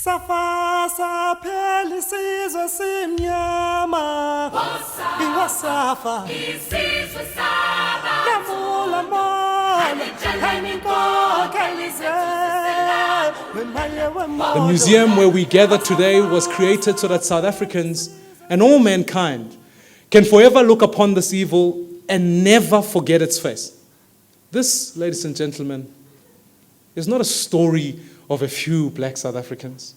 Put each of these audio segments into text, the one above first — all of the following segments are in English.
Safa saphela isizwe simnyama Iwasafa isizwe saba Lamula mona The museum where we gather today was created so that South Africans and all mankind can forever look upon this evil and never forget its face. This, ladies and gentlemen, is not a story of a few black South Africans.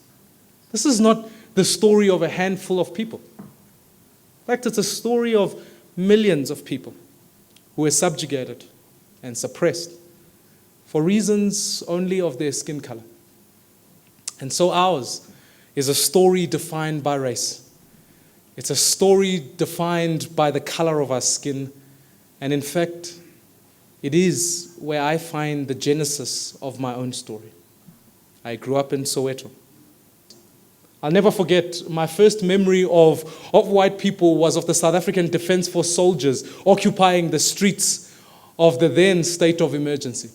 This is not the story of a handful of people. In fact, it's a story of millions of people who were subjugated and suppressed for reasons only of their skin color. And so ours is a story defined by race. It's a story defined by the color of our skin. And in fact, it is where I find the genesis of my own story. I grew up in Soweto. I'll never forget, my first memory of white people was of the South African Defence Force soldiers occupying the streets of the then state of emergency.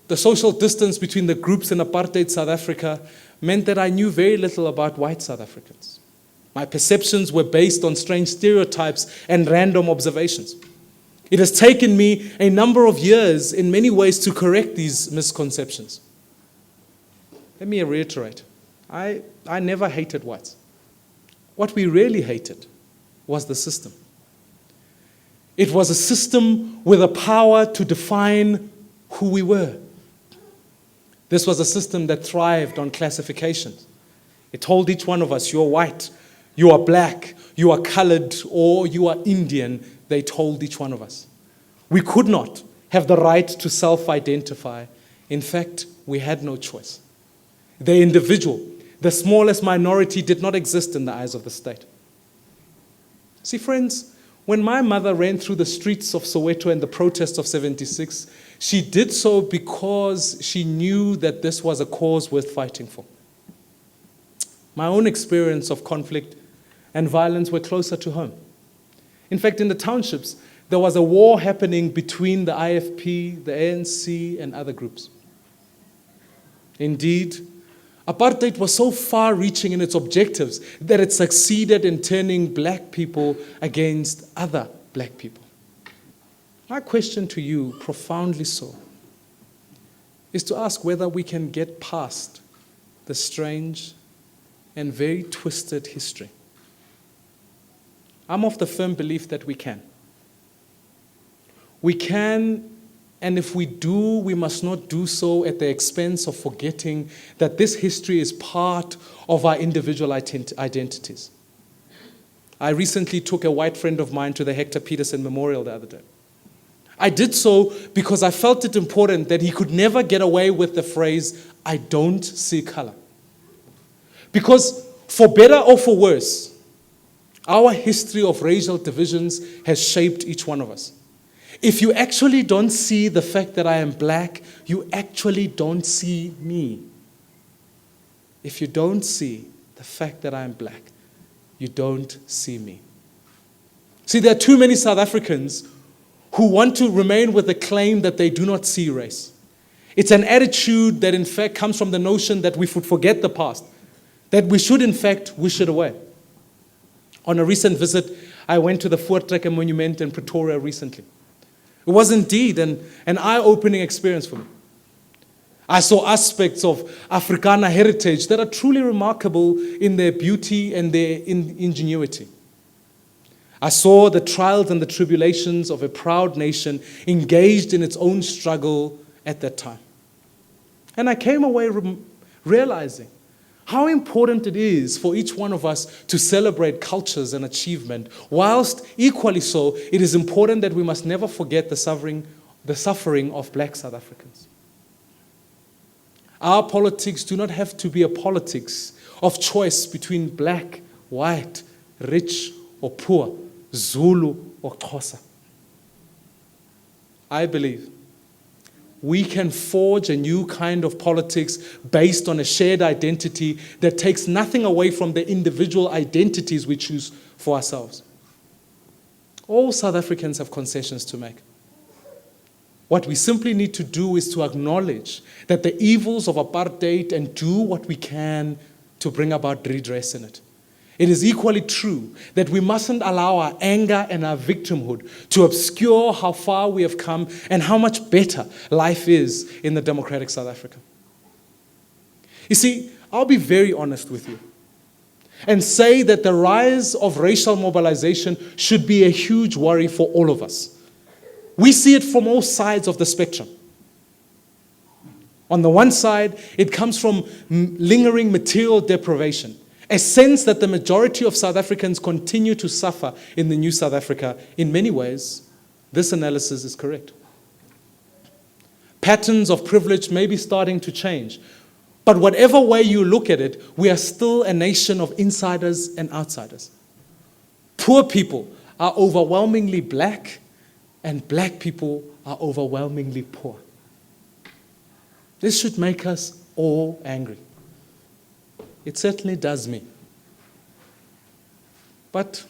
The social distance between the groups in apartheid South Africa meant that I knew very little about white South Africans. My perceptions were based on strange stereotypes and random observations. It has taken me a number of years in many ways to correct these misconceptions. Let me reiterate, I never hated whites. What we really hated was the system. It was a system with the power to define who we were. This was a system that thrived on classifications. It told each one of us, you're white, you are black, you are colored, or you are Indian. They told each one of us. We could not have the right to self-identify. In fact, we had no choice. The individual, the smallest minority, did not exist in the eyes of the state. See, friends, when my mother ran through the streets of Soweto in the protests of '76, she did so because she knew that this was a cause worth fighting for. My own experience of conflict and violence were closer to home. In fact, in the townships, there was a war happening between the IFP, the ANC, and other groups. Indeed, apartheid was so far-reaching in its objectives that it succeeded in turning black people against other black people. My question to you, profoundly so, is to ask whether we can get past the strange and very twisted history. I'm of the firm belief that we can. We can, and if we do, we must not do so at the expense of forgetting that this history is part of our individual identities. I recently took a white friend of mine to the Hector Peterson Memorial the other day. I did so because I felt it important that he could never get away with the phrase, "I don't see color." Because for better or for worse, our history of racial divisions has shaped each one of us. If you actually don't see the fact that I am black, you actually don't see me. If you don't see the fact that I am black, you don't see me. See, there are too many South Africans who want to remain with the claim that they do not see race. It's an attitude that in fact comes from the notion that we should forget the past, that we should in fact wish it away. On a recent visit, I went to the Voortrekker Monument in Pretoria recently. It was indeed an eye-opening experience for me. I saw aspects of Afrikaner heritage that are truly remarkable in their beauty and their ingenuity. I saw the trials and the tribulations of a proud nation engaged in its own struggle at that time. And I came away realizing how important it is for each one of us to celebrate cultures and achievement, whilst equally so, it is important that we must never forget the suffering of black South Africans. Our politics do not have to be a politics of choice between black, white, rich or poor, Zulu or Xhosa. I believe we can forge a new kind of politics based on a shared identity that takes nothing away from the individual identities we choose for ourselves. All South Africans have concessions to make. What we simply need to do is to acknowledge that the evils of apartheid and do what we can to bring about redress in it. It is equally true that we mustn't allow our anger and our victimhood to obscure how far we have come and how much better life is in the democratic South Africa. You see, I'll be very honest with you and say that the rise of racial mobilization should be a huge worry for all of us. We see it from all sides of the spectrum. On the one side, it comes from lingering material deprivation, a sense that the majority of South Africans continue to suffer in the new South Africa. In many ways, this analysis is correct. Patterns of privilege may be starting to change, but whatever way you look at it, we are still a nation of insiders and outsiders. Poor people are overwhelmingly black, and black people are overwhelmingly poor. This should make us all angry. It certainly does me. But,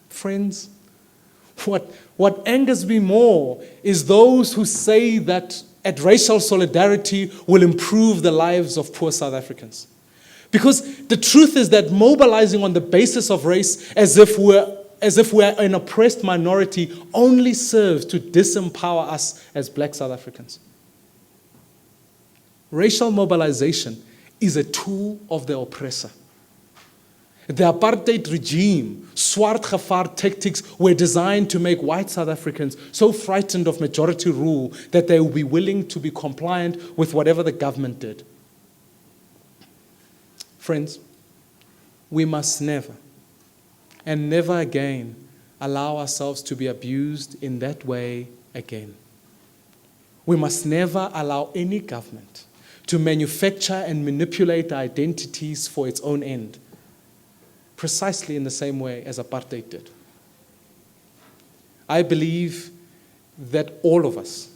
friends, what angers me more is those who say that at racial solidarity will improve the lives of poor South Africans. Because the truth is that mobilizing on the basis of race as if we're an oppressed minority only serves to disempower us as black South Africans. Racial mobilization is a tool of the oppressor. The apartheid regime, swart gevaar tactics were designed to make white South Africans so frightened of majority rule that they will be willing to be compliant with whatever the government did. Friends, we must never, and never again, allow ourselves to be abused in that way again. We must never allow any government to manufacture and manipulate identities for its own end, precisely in the same way as apartheid did. I believe that all of us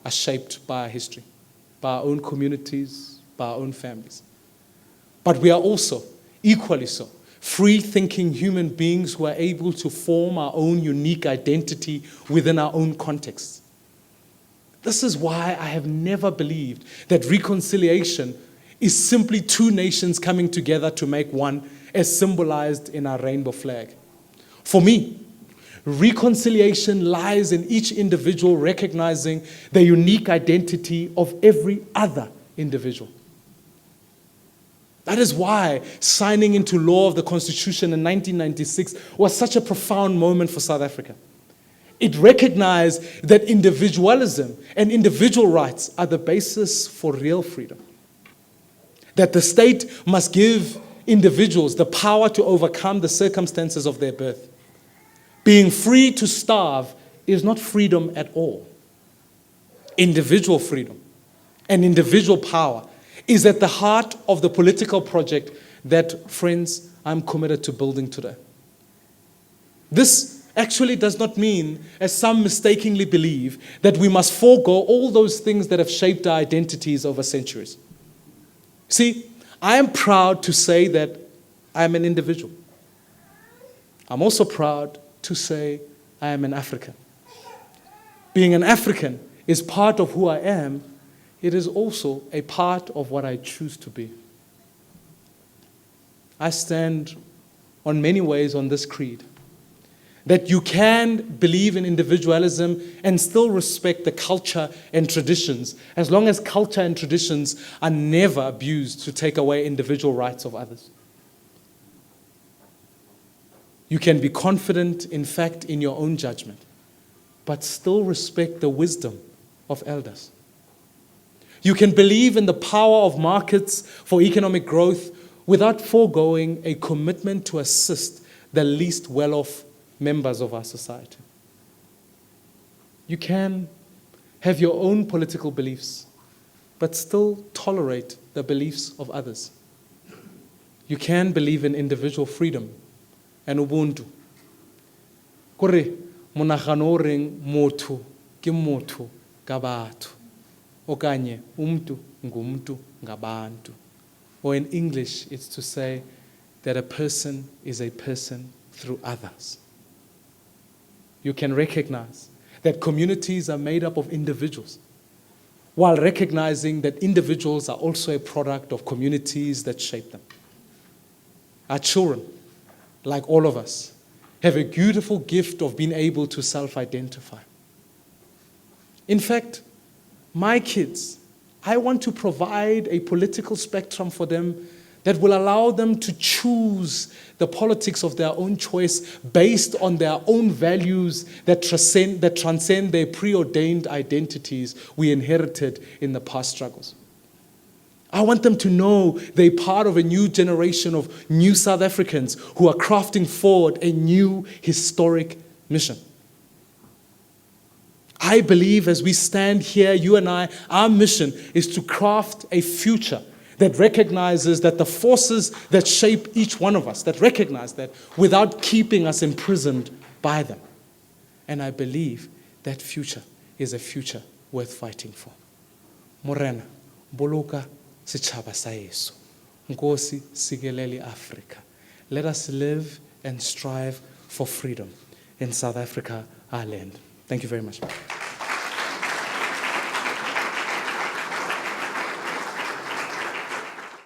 are shaped by our history, by our own communities, by our own families. But we are also, equally so, free-thinking human beings who are able to form our own unique identity within our own context. This is why I have never believed that reconciliation is simply two nations coming together to make one, as symbolized in our rainbow flag. For me, reconciliation lies in each individual recognizing the unique identity of every other individual. That is why signing into law of the Constitution in 1996 was such a profound moment for South Africa. It recognized that individualism and individual rights are the basis for real freedom. That the state must give individuals the power to overcome the circumstances of their birth. Being free to starve is not freedom at all. Individual freedom and individual power is at the heart of the political project that, friends, I'm committed to building today. This actually does not mean, as some mistakenly believe, that we must forego all those things that have shaped our identities over centuries. See, I am proud to say that I am an individual. I'm also proud to say I am an African. Being an African is part of who I am. It is also a part of what I choose to be. I stand on many ways on this creed, that you can believe in individualism and still respect the culture and traditions, as long as culture and traditions are never abused to take away individual rights of others. You can be confident, in fact, in your own judgment, but still respect the wisdom of elders. You can believe in the power of markets for economic growth without foregoing a commitment to assist the least well-off members of our society. You can have your own political beliefs, but still tolerate the beliefs of others. You can believe in individual freedom and ubuntu. Kore monagano o reng motho ke motho ka batho. Okanye umntu ngumntu ngabantu. Or in English, it's to say that a person is a person through others. You can recognize that communities are made up of individuals, while recognizing that individuals are also a product of communities that shape them. our children, like all of us, have a beautiful gift of being able to self-identify. In fact, my kids, I want to provide a political spectrum for them that will allow them to choose the politics of their own choice based on their own values that transcend their preordained identities we inherited in the past struggles. I want them to know they're part of a new generation of new South Africans who are crafting forward a new historic mission. I believe as we stand here, you and I, our mission is to craft a future that recognizes that the forces that shape each one of us, that recognize that without keeping us imprisoned by them. And I believe that future is a future worth fighting for. Morena, boloka setjhaba sa heso. Nkosi sikelele Africa. Let us live and strive for freedom in South Africa, our land. Thank you very much.